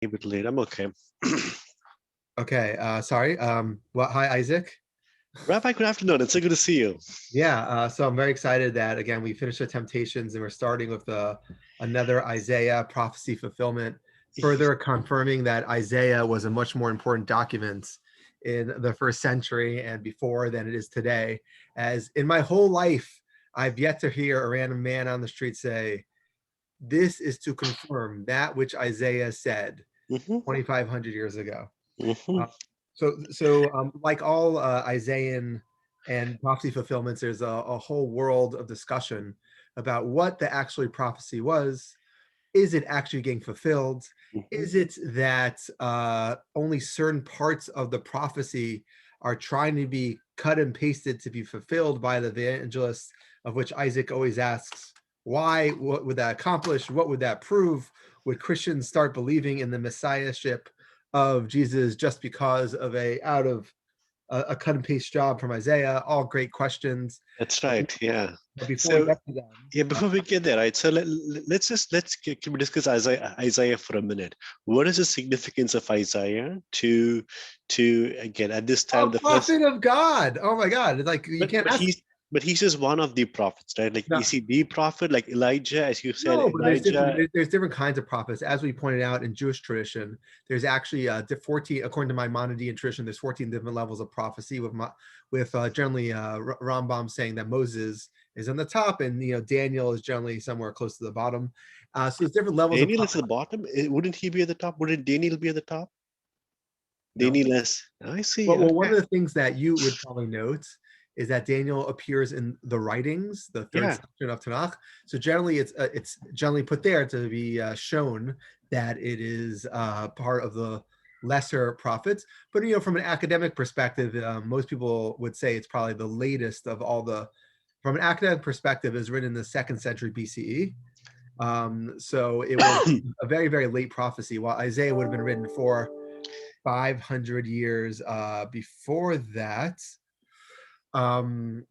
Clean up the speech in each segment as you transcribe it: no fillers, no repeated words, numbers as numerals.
A bit late. I'm okay. Okay, sorry. Hi, Isaac. Rabbi, good afternoon. It's so good to see you. Yeah, so I'm very excited that again we finished the Temptations and we're starting with another Isaiah prophecy fulfillment, further confirming that Isaiah was a much more important document in the first century and before than it is today. As in my whole life, I've yet to hear a random man on the street say, "This is to confirm that which Isaiah said hmm 2,500 years ago." hmm Uh, so, like all Isaiah and prophecy fulfillments, there's a whole world of discussion about what the actually prophecy was. Is it actually getting fulfilled? hmm Is it that only certain parts of the prophecy are trying to be cut and pasted to be fulfilled by the evangelists, of which Isaac always asks, why? What would that accomplish? What would that prove? Would Christians start believing in the messiahship of Jesus just because of a cut and paste job from Isaiah? All great questions. That's But, right. Yeah. but before we So get to them, yeah, before we get there, right? So can we discuss Isaiah for a minute. What is the significance of Isaiah to again at this time a the first, prophet of God. Oh my God! Like you but can't but ask. he's just one of the prophets, right? Like No, is he the prophet, like Elijah, as you said, no, but Elijah? there's different kinds of prophets, as we pointed out in Jewish tradition. There's actually 14, according to Maimonidean tradition. There's 14 different levels of prophecy. With generally Rambam saying that Moses is on the top, and Daniel is generally somewhere close to the bottom. So there's different levels of Daniel is prophecy. at the bottom. Wouldn't he be at the top? Wouldn't Daniel be at the top? No, Daniel is. I see. well, one Okay. of the things that you would probably note is that Daniel appears in the writings, the third Yeah. section of Tanakh. So generally, it's generally put there to be shown that it is part of the lesser prophets. But from an academic perspective, most people would say it's probably the latest of all the. From an academic perspective, it was written in the second century BCE. So it was a very, very late prophecy. While Isaiah would have been written for 500 years before that. Um,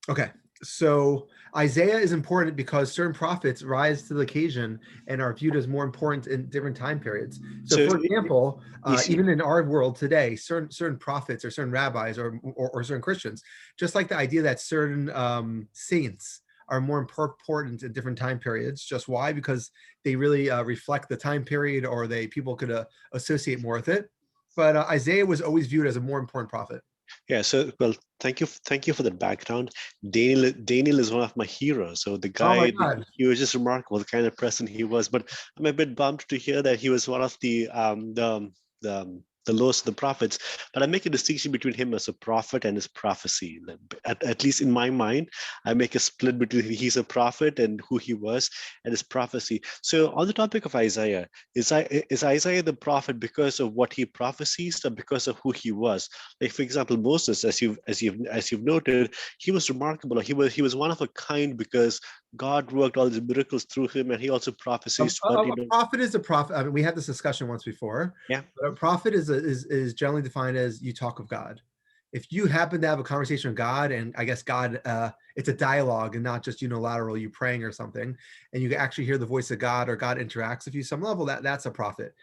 okay, so Isaiah is important because certain prophets rise to the occasion and are viewed as more important in different time periods. So, So for example, you see, even in our world today, certain prophets or certain rabbis or certain Christians, just like the idea that certain saints are more important in different time periods. Just why? Because they really reflect the time period, or people could associate more with it. But Isaiah was always viewed as a more important prophet. yeah. So well, thank you for the background. Daniel is one of my heroes. So the Oh my guy, God. he was just remarkable, the kind of person he was. But I'm a bit bummed to hear that he was one of the lowest of the prophets. But I make a distinction between him as a prophet and his prophecy. At least in my mind, I make a split between he's a prophet and who he was and his prophecy. So on the topic of Isaiah, is Isaiah the prophet because of what he prophesied or because of who he was? Like for example, Moses, as you've noted, he was remarkable. He was one of a kind because God worked all these miracles through him, and he also A, prophesied about a prophet is a prophet. I mean, we had this discussion once before. yeah. But a prophet is generally defined as you talk of God. If you happen to have a conversation with God, and I guess God, it's a dialogue and not just unilateral, you praying or something, and you can actually hear the voice of God, or God interacts with you some level, that's a prophet.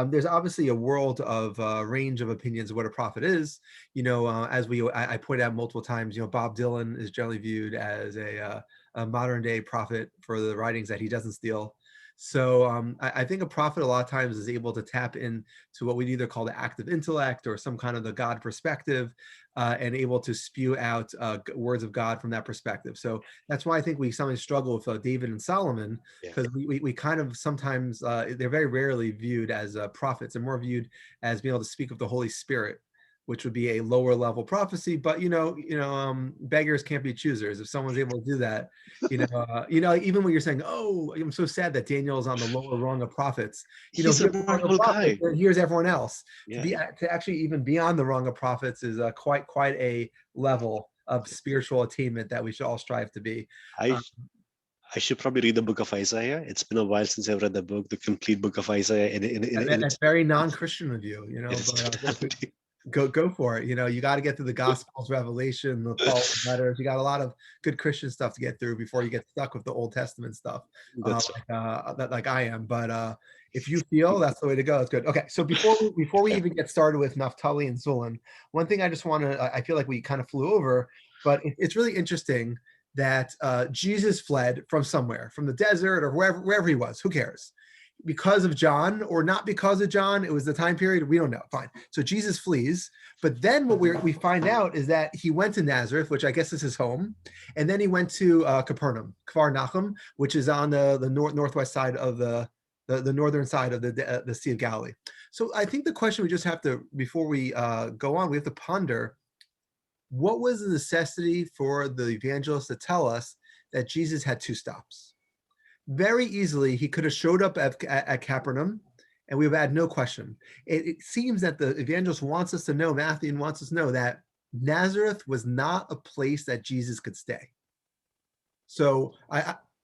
There's obviously a world of range of opinions of what a prophet is. As I pointed out multiple times, Bob Dylan is generally viewed as a modern day prophet for the writings that he doesn't steal. So I think a prophet a lot of times is able to tap into what we'd either call the active intellect or some kind of the God perspective, and able to spew out words of God from that perspective. So that's why I think we sometimes struggle with David and Solomon, Yeah. because we kind of sometimes, they're very rarely viewed as prophets. They're more viewed as being able to speak of the Holy Spirit, which would be a lower level prophecy. But beggars can't be choosers. If someone's able to do that, even when you're saying, "Oh, I'm so sad that Daniel is on the lower rung of prophets," He's a here's the rung of remarkable prophets, guy. and here's everyone else. Yeah. To actually even be on the rung of prophets is quite a level of spiritual attainment that we should all strive to be. I Uh, I should probably read the book of Isaiah. It's been a while since I've read the book, the complete book of Isaiah. that's very non-Christian of you, It is but totality. Go for it. You got to get through the Gospels, Revelation, the Paul letters. You got a lot of good Christian stuff to get through before you get stuck with the Old Testament stuff, That's like I am. But if you feel that's the way to go, it's good. Okay, so before we even get started with Naphtali and Zulun, one thing I just want to, I feel like we kind of flew over, but it's really interesting that Jesus fled from somewhere, from the desert or wherever he was. Who cares? Because of John or not because of John, it was the time period, we don't know. Fine. So Jesus flees, but then what we find out is that he went to Nazareth, which I guess is his home, and then he went to Capernaum, Kfar Nachum, which is on the northwest side of the northern side of the Sea of Galilee. So I think the question we just have to, before we go on, we have to ponder, what was the necessity for the evangelist to tell us that Jesus had two stops? Very easily, he could have showed up at Capernaum, and we have had no question. It seems that the evangelist wants us to know, Matthew wants us to know, that Nazareth was not a place that Jesus could stay. So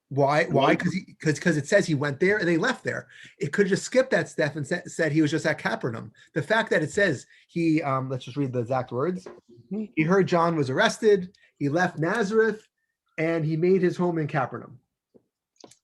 why? Because it says he went there and they left there. It could just skip that step and said he was just at Capernaum. The fact that it says he, let's just read the exact words. He heard John was arrested. He left Nazareth, and he made his home in Capernaum.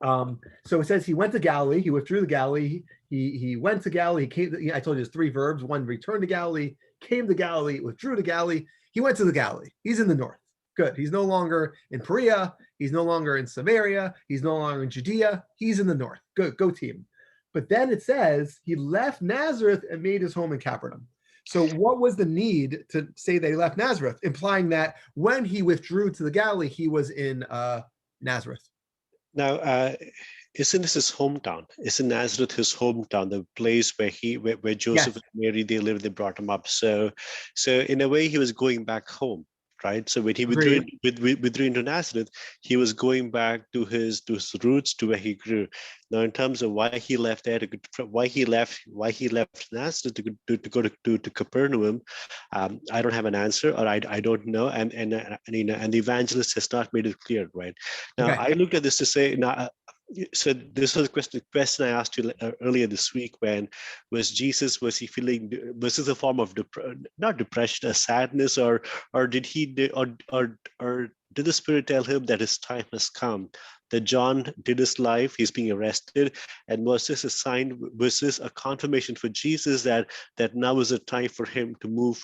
So it says he went to Galilee. He withdrew to Galilee. He went to Galilee. He came. I told you there's three verbs. One, returned to Galilee, came to Galilee, withdrew to Galilee. He went to the Galilee. He's in the north. Good. He's no longer in Perea. He's no longer in Samaria. He's no longer in Judea. He's in the north. Good. Go team. But then it says he left Nazareth and made his home in Capernaum. So what was the need to say they left Nazareth, implying that when he withdrew to the Galilee, he was in Nazareth? Now, isn't this his hometown? Isn't Nazareth his hometown, the place where Joseph and Mary, they lived, they brought him up? So in a way, he was going back home, right? So when he withdrew into Nazareth, he was going back to his roots, to where he grew. Now, in terms of why he left there, why he left Nazareth to go to Capernaum, I don't have an answer, or I don't know, and the evangelist has not made it clear, right? Now, I looked at this to say now. So this was the question I asked you earlier this week. When was he feeling? Was this a form of not depression, a sadness, or did the Spirit tell him that his time has come? That John did his life, he's being arrested, and was this a sign? Was this a confirmation for Jesus that now is a time for him to move,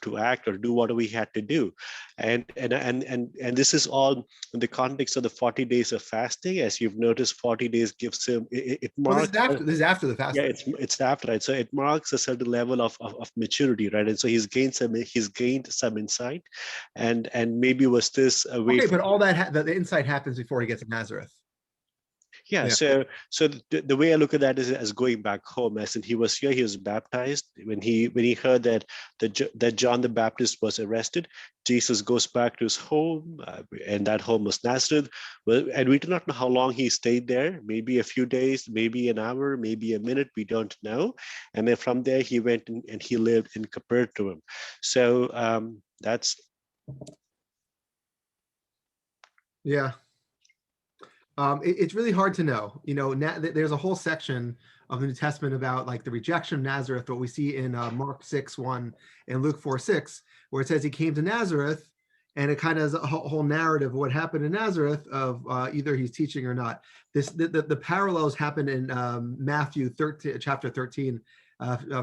to act, or do whatever he had to do? And this is all in the context of the 40 days of fasting. As you've noticed, 40 days gives him it marks. This is after the fasting. Yeah, it's after, right? So it marks a certain level of maturity, right? And so he's gained some insight, and maybe was this a way? Okay, but all that the insight happens before he gets to Nazareth. Yeah. So the way I look at that is as going back home. As in, he was here, he was baptized. When he heard that John the Baptist was arrested, Jesus goes back to his home, and that home was Nazareth. Well, and we do not know how long he stayed there. Maybe a few days, maybe an hour, maybe a minute. We don't know. And then from there he went and he lived in Capernaum. So that's. Yeah. It's really hard to know. There's a whole section of the New Testament about like the rejection of Nazareth, what we see in Mark 6:1 and Luke 4:6, where it says he came to Nazareth, and it kind of has a whole narrative of what happened in Nazareth of either he's teaching or not. The parallels happen in Matthew chapter 13,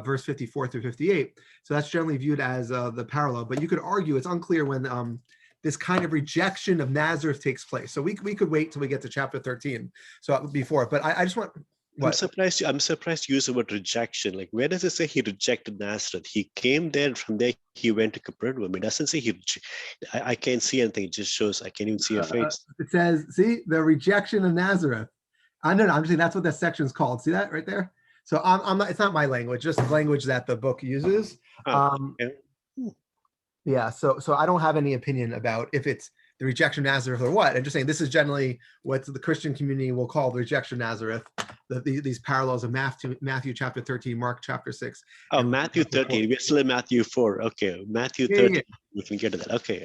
verse 54 through 58. So that's generally viewed as the parallel, but you could argue it's unclear when this kind of rejection of Nazareth takes place. So we could wait till we get to chapter 13. So before, but I just want. What? I'm surprised you use the word rejection. Like, where does it say he rejected Nazareth? He came there, and from there he went to Capernaum. It doesn't say I can't see anything. It just shows I can't even see a face. It says, see, the rejection of Nazareth. I don't know. I'm just saying that's what that section is called. See that right there? So I'm not. It's not my language. Just the language that the book uses. Yeah, so I don't have any opinion about if it's the rejection of Nazareth or what. I'm just saying this is generally what the Christian community will call the rejection of Nazareth, these parallels of Matthew chapter 13, Mark chapter 6. Oh, Matthew 13. We're still in Matthew 4. Okay, Matthew 13. Yeah. We can get to that. Okay.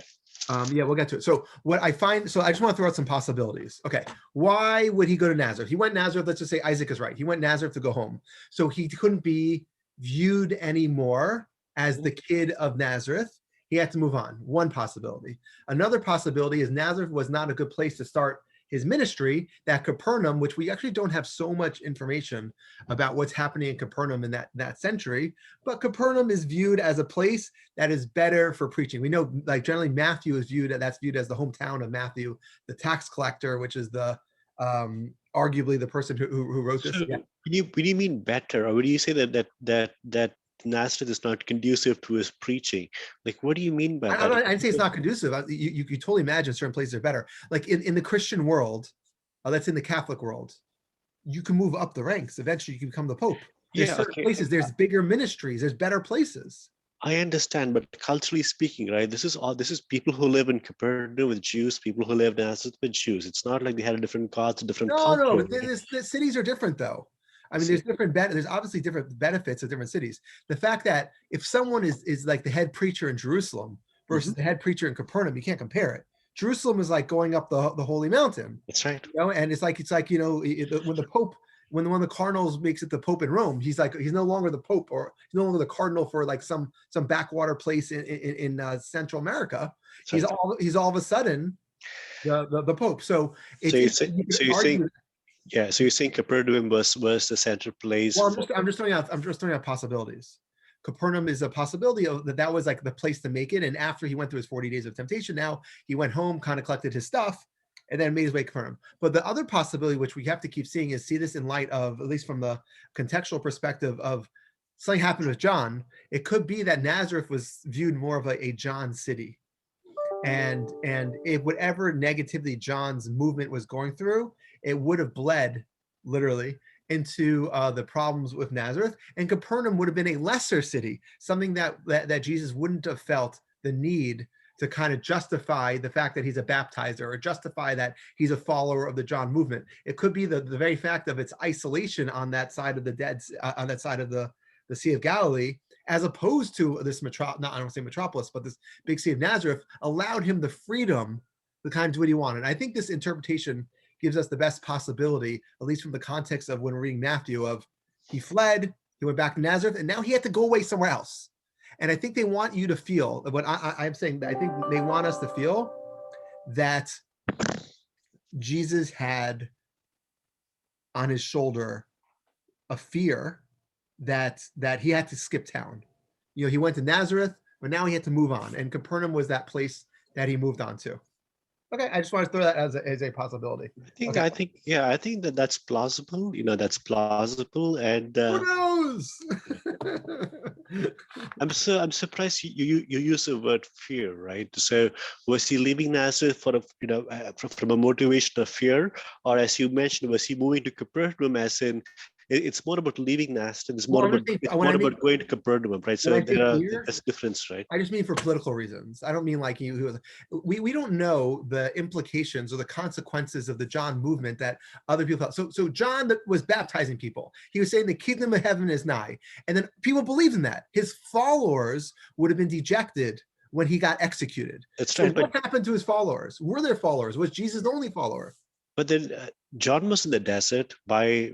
Yeah, we'll get to it. So what I find, so I just want to throw out some possibilities. Okay, why would he go to Nazareth? He went Nazareth, let's just say Isaac is right. He went Nazareth to go home. So he couldn't be viewed anymore as the kid of Nazareth, he had to move on. One possibility. Another possibility is Nazareth was not a good place to start his ministry, that Capernaum, which we actually don't have so much information about what's happening in Capernaum in that century, but Capernaum is viewed as a place that is better for preaching. We know, like, generally Matthew is viewed as the hometown of Matthew, the tax collector, which is the arguably the person who wrote this. So when you mean better, or when you say that Nazareth is not conducive to his preaching, like, what do you mean by that? I'd say it's not conducive. You totally imagine certain places are better. Like in the Christian world, that's in the Catholic world, you can move up the ranks. Eventually, you can become the Pope. There's certain places, there's bigger ministries, there's better places. I understand, but culturally speaking, right? This is people who live in Capernaum with Jews, people who live in Nazareth with Jews. It's not like they had a different gods, a different culture. No, but the cities are different, though. I mean, there's obviously different benefits of different cities. The fact that if someone is like the head preacher in Jerusalem versus the head preacher in Capernaum, you can't compare it. Jerusalem is like going up the holy mountain. That's right. You know, and it's like when the Pope, when one of the cardinals makes it the Pope in Rome, he's no longer the Pope, or he's no longer the cardinal for like some backwater place in Central America. He's all of a sudden the Pope. So you're saying Capernaum was the center place. Well, I'm just throwing out possibilities. Capernaum is a possibility of that was like the place to make it. And after he went through his 40 days of temptation, now he went home, kind of collected his stuff, and then made his way to Capernaum. But the other possibility, which we have to keep seeing, is see this in light of, at least from the contextual perspective of something happened with John. It could be that Nazareth was viewed more of a John city. And if whatever negativity John's movement was going through, it would have bled literally into the problems with Nazareth, and Capernaum would have been a lesser city, something that Jesus wouldn't have felt the need to kind of justify the fact that he's a baptizer or justify that he's a follower of the John movement. It could be the very fact of its isolation on that side of on that side of the Sea of Galilee, as opposed to this I don't want to say metropolis, but this big city of Nazareth, allowed him the freedom to kind of do what he wanted. I think this interpretation gives us the best possibility, at least from the context of when we're reading Matthew, of he fled, he went back to Nazareth, and now he had to go away somewhere else. And I think they want you to feel, what I'm saying, I think they want us to feel that Jesus had on his shoulder a fear that he had to skip town. You know, he went to Nazareth, but now he had to move on. And Capernaum was that place that he moved on to. Okay, I just want to throw that as a possibility. I think that's plausible. You know, that's plausible, and who knows? I'm surprised you use the word fear, right? So was he leaving Nazareth from a motivation of fear, or as you mentioned, was he moving to Capernaum as in? It's more about leaving Nazareth. It's more about going to Capernaum, right? So that's a difference, right? I just mean for political reasons. I don't mean like we don't know the implications or the consequences of the John movement that other people thought. So John was baptizing people. He was saying the kingdom of heaven is nigh, and then people believed in that. His followers would have been dejected when he got executed. That's right. So what happened to his followers? Were there followers? Was Jesus the only follower? But then John was in the desert by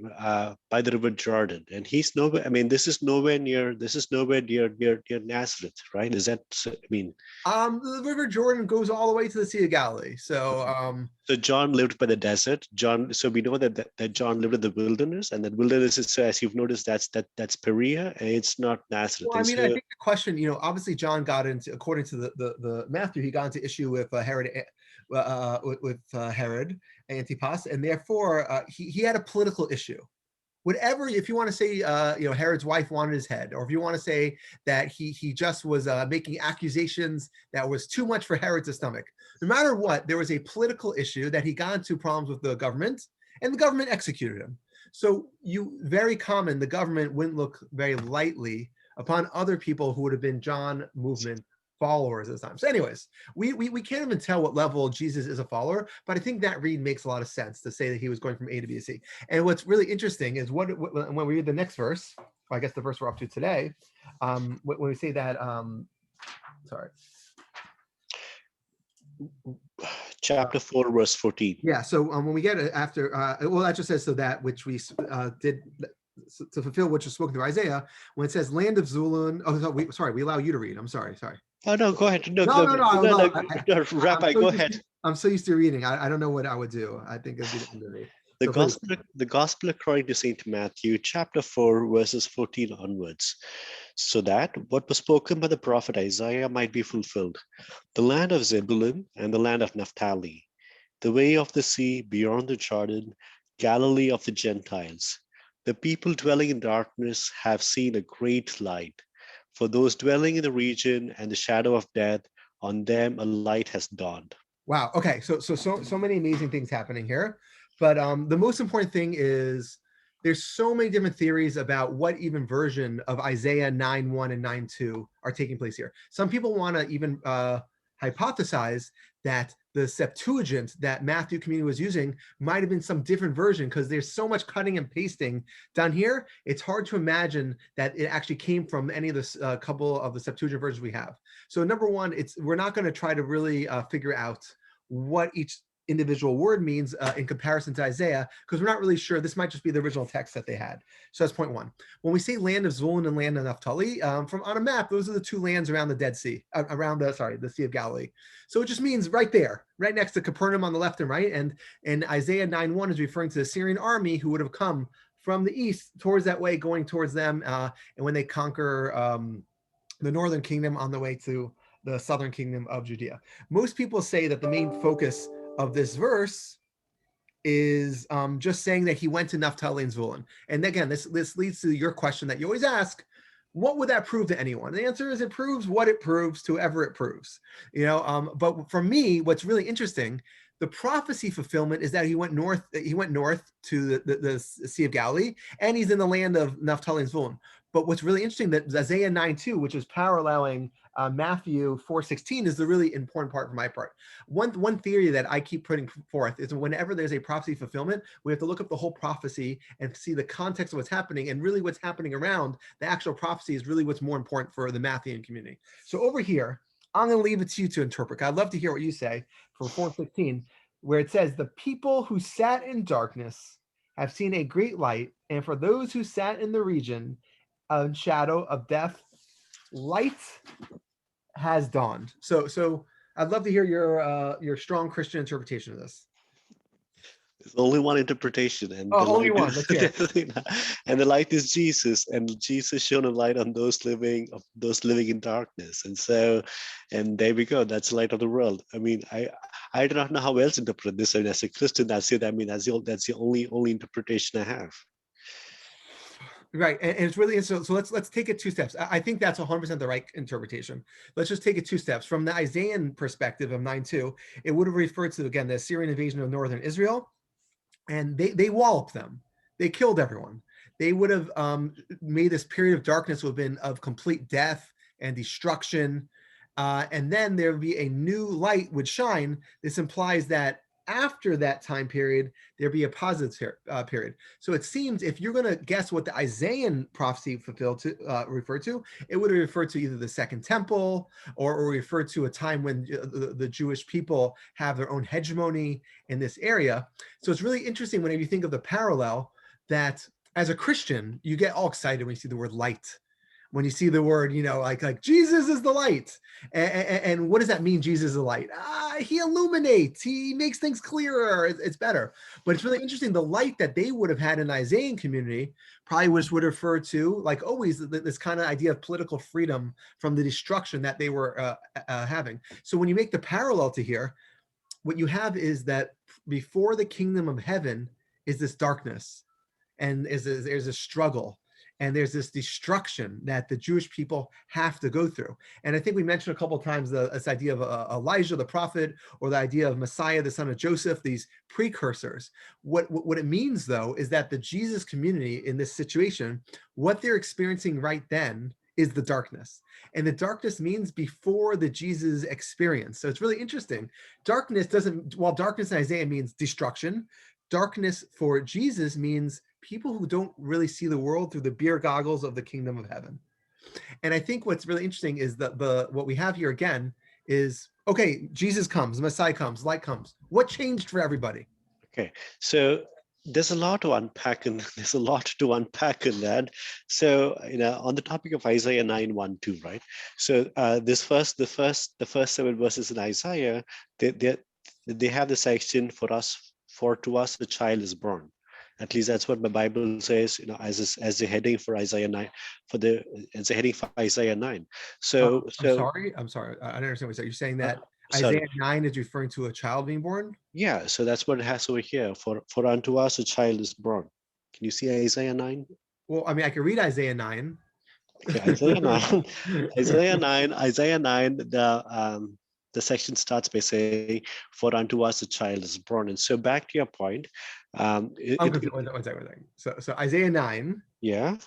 the river Jordan, and he's nowhere. I mean, this is nowhere near Nazareth, right? Is that? I mean, the river Jordan goes all the way to the Sea of Galilee. So John lived by the desert. So we know that John lived in the wilderness, and that wilderness is, as you've noticed, that's Perea, and it's not Nazareth. Well, I mean, I think the question, obviously John got into, according to the Matthew, he got into issue with Herod. Herod Antipas, and therefore he had a political issue. Whatever, if you want to say, Herod's wife wanted his head, or if you want to say that he just was making accusations that was too much for Herod's stomach. No matter what, there was a political issue that he got into problems with the government, and the government executed him. So very common, the government wouldn't look very lightly upon other people who would have been John movement followers at the time. So anyways, we can't even tell what level Jesus is a follower, but I think that read makes a lot of sense to say that he was going from A to B to C. And what's really interesting is when we read the next verse, or I guess the verse we're up to today, when we say that, chapter 4, verse 14. Yeah, so when we get it after, that just says, so that which we did to fulfill what was spoken through Isaiah when it says land of Zulun. Oh, sorry, we allow you to read. I'm sorry. Oh no, go ahead. No, No, no, no, no, no, no, no. no, no, Rabbi, go ahead. I'm so used to reading. I don't know what I would do. I think it'd be the end of me. So please. The Gospel according to Saint Matthew, chapter 4, verses 14 onwards, so that what was spoken by the prophet Isaiah might be fulfilled. The land of Zebulun and the land of Naphtali, the way of the sea beyond the Jordan, Galilee of the Gentiles. The people dwelling in darkness have seen a great light. For those dwelling in the region and the shadow of death, on them a light has dawned. Wow. Okay. So many amazing things happening here, but the most important thing is there's so many different theories about what even version of Isaiah 9:1 and 9:2 are taking place here. Some people want to even hypothesize that the Septuagint that Matthew community was using might have been some different version because there's so much cutting and pasting down here. It's hard to imagine that it actually came from any of the couple of the Septuagint versions we have. So number one, we're not going to try to really figure out what each individual word means in comparison to Isaiah, because we're not really sure. This might just be the original text that they had. So that's point one. When we say land of Zulun and land of Naphtali, from on a map, those are the two lands around the Dead Sea, the Sea of Galilee. So it just means right there, right next to Capernaum on the left and right. And Isaiah 9:1 is referring to the Syrian army who would have come from the east towards that way, going towards them. And when they conquer the northern kingdom on the way to the southern kingdom of Judea. Most people say that the main focus of this verse is just saying that he went to Naphtali and Zulun. And again, this leads to your question that you always ask: what would that prove to anyone? The answer is it proves what it proves to whoever it proves. But for me, what's really interesting, the prophecy fulfillment is that he went north. He went north to the Sea of Galilee, and he's in the land of Naphtali and Zulun. But what's really interesting that Isaiah 9:2, which is paralleling Matthew 4:16, is the really important part for my part. One theory that I keep putting forth is whenever there's a prophecy fulfillment, we have to look up the whole prophecy and see the context of what's happening, and really what's happening around the actual prophecy is really what's more important for the Matthean community. So over here, I'm going to leave it to you to interpret. I'd love to hear what you say for 4:15, where it says, "The people who sat in darkness have seen a great light, and for those who sat in the region of shadow of death, light has dawned." So I'd love to hear your strong Christian interpretation of this. There's only one interpretation, and Oh, the only light one. Let's hear it. and the light is Jesus, and Jesus shone a light on those living in darkness. And there we go. That's the light of the world. I mean, I do not know how else to interpret this. And as a Christian, that's it. I mean, that's the only interpretation I have. Right, and it's really so. Let's take it two steps. I think that's 100% the right interpretation. Let's just take it two steps. From the Isaiah perspective of 9:2, it would have referred to, again, the Assyrian invasion of northern Israel, and they walloped them. They killed everyone. They would have made this period of darkness would have been of complete death and destruction, and then there would be a new light would shine. This implies that after that time period, there'd be a positive period. So it seems if you're going to guess what the Isaiah prophecy fulfilled to refer to, it would have referred to either the second temple or refer to a time when the Jewish people have their own hegemony in this area. So it's really interesting whenever you think of the parallel that as a Christian, you get all excited when you see the word light. When you see the word, like Jesus is the light. And what does that mean, Jesus is the light? He illuminates, he makes things clearer, it's better. But it's really interesting, the light that they would have had in the Isaiah community probably would refer to, like always, this kind of idea of political freedom from the destruction that they were having. So when you make the parallel to here, what you have is that before the kingdom of heaven is this darkness, and there's a struggle, and there's this destruction that the Jewish people have to go through. And I think we mentioned a couple of times this idea of Elijah the prophet, or the idea of Messiah the son of Joseph, these precursors. What it means, though, is that the Jesus community in this situation, what they're experiencing right then is the darkness. And the darkness means before the Jesus experience. So it's really interesting. While darkness in Isaiah means destruction, darkness for Jesus means people who don't really see the world through the beer goggles of the kingdom of heaven. And I think what's really interesting is that what we have here again is, okay, Jesus comes, Messiah comes, light comes. What changed for everybody? Okay, so there's a lot to unpack and there's a lot to unpack in that. So, on the topic of Isaiah 9, 1, 2, right? So the first 7 verses in Isaiah, they have the section for to us a child is born. At least that's what my Bible says, as the heading for Isaiah 9, as a heading for Isaiah 9. So I'm so sorry. I'm sorry. I don't understand what you're saying. You're saying that sorry. Isaiah 9 is referring to a child being born? Yeah, so that's what it has over here. For unto us a child is born. Can you see Isaiah 9? Well, I mean, I can read Isaiah 9. Okay, Isaiah 9, Isaiah 9, the section starts by saying, "For unto us a child is born." And so back to your point, I'm confused. One second, one second. So Isaiah 9, yeah,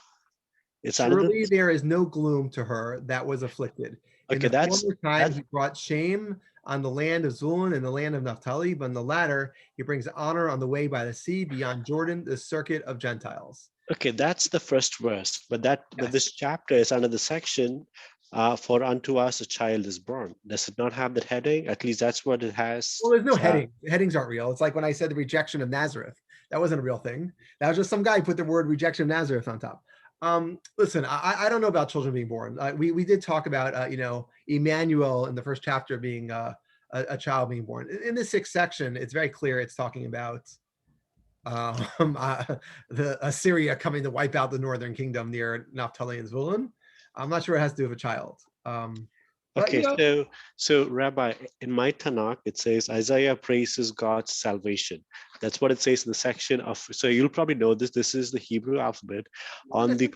it's under the surely there is no gloom to her that was afflicted. In okay. the That's former time, that's he brought shame on the land of Zulun and the land of Naphtali, but in the latter, he brings honor on the way by the sea beyond Jordan, the circuit of Gentiles. okay. That's the first verse, but Yes. this chapter is under the section. For unto us a child is born. Does it not have that heading? At least that's what it has. Well, there's no heading. The headings aren't real. It's like when I said the rejection of Nazareth. That wasn't a real thing. That was just some guy put the word rejection of Nazareth on top. Listen, I don't know about children being born. We did talk about Emmanuel in the first chapter being a child being born. In the sixth section, it's very clear it's talking about the Assyria coming to wipe out the northern kingdom near Naphtali and Zulun. I'm not sure it has to do with a child. But Okay, so Rabbi, in my Tanakh, it says Isaiah praises God's salvation. That's what it says in the section of. So you'll probably know this. This is the Hebrew alphabet. On that's, the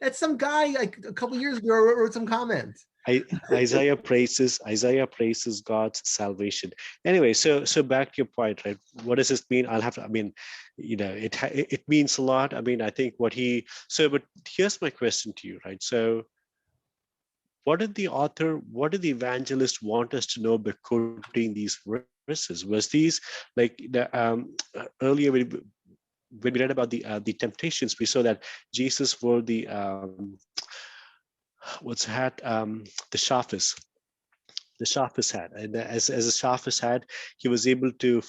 that's some guy like a couple years ago wrote some comment. Isaiah praises God's salvation. Anyway, so back to your point, right? What does this mean? I'll have to. I mean, it means a lot. I mean, I think what he. So, but here's my question to you, right? So what did the evangelist want us to know by quoting these verses? Was these like earlier when we read about the temptations, we saw that Jesus wore the sharpest hat, and as a sharpest hat, he was able to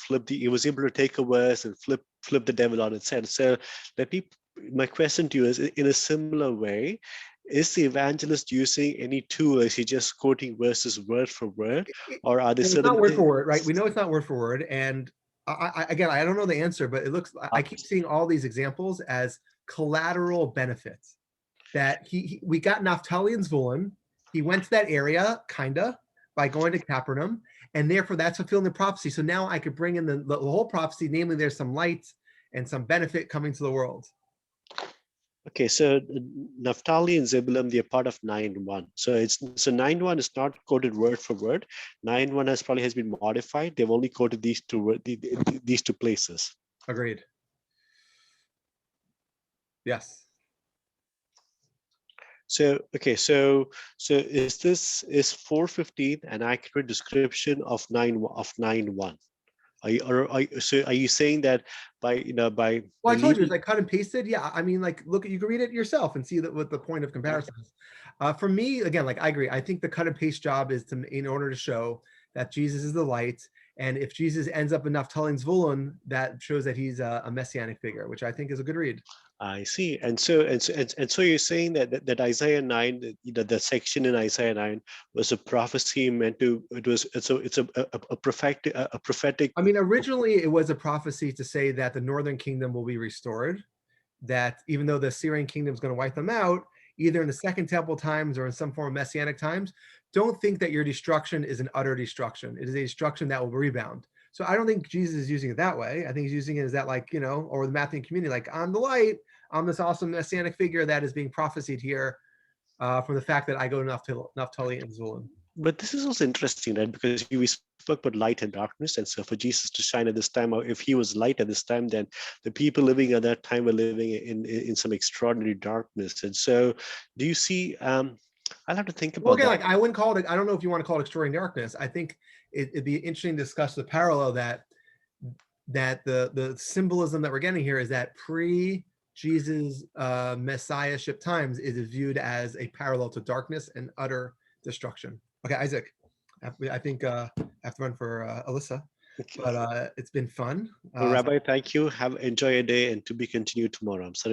take a verse and flip the devil on its head. So let me. My question to you is, in a similar way, is the evangelist using any tool? Is he just quoting verses word for word, or are there It's certain not word for word, right? We know it's not word for word. And again, I don't know the answer, but it looks, I keep seeing all these examples as collateral benefits that we got Naphtali and Zvulun. He went to that area, kinda, by going to Capernaum, and therefore that's fulfilling the prophecy. So now I could bring in the whole prophecy, namely there's some light and some benefit coming to the world. Okay, so Naphtali and Zebulun, they're part of 9:1. So 9:1 is not quoted word for word. 9:1 has been modified. They've only quoted these two places. Agreed. Yes. So okay, so is 4:15 an accurate description of 9:1? Are you saying that by Well, I told you, it's leaving? like cut and pasted. Yeah, I mean, like, look, you can read it yourself and see that what the point of comparison is. For me, again, like I agree. I think the cut and paste job is in order to show that Jesus is the light, and if Jesus ends up in Naphtali and Zvulun, that shows that he's a messianic figure, which I think is a good read. I see. And so you're saying that Isaiah 9, the section in Isaiah 9 was a prophecy meant to. It's a prophetic. I mean, originally it was a prophecy to say that the northern kingdom will be restored, that even though the Syrian kingdom is going to wipe them out, either in the Second Temple times or in some form of messianic times, don't think that your destruction is an utter destruction. It is a destruction that will rebound. So I don't think Jesus is using it that way. I think he's using it as that, like, or the Matthew community, like, I'm the light, I'm this awesome messianic figure that is being prophesied here from the fact that I go to Naphtali and Zulun. But this is also interesting, right? Because we spoke about light and darkness, and so for Jesus to shine at this time, or if he was light at this time, then the people living at that time were living in some extraordinary darkness. And so, do you see? I'll have to think Well, about again, that. like I wouldn't call it. I don't know if you want to call it extraordinary darkness. I think it'd be interesting to discuss the parallel that the symbolism that we're getting here is that pre-Jesus messiahship times is viewed as a parallel to darkness and utter destruction. Okay, Isaac, I think I have to run for Alyssa. Okay. but it's been fun. Well, Rabbi, thank you. Have enjoy your day and to be continued tomorrow. I'm sorry.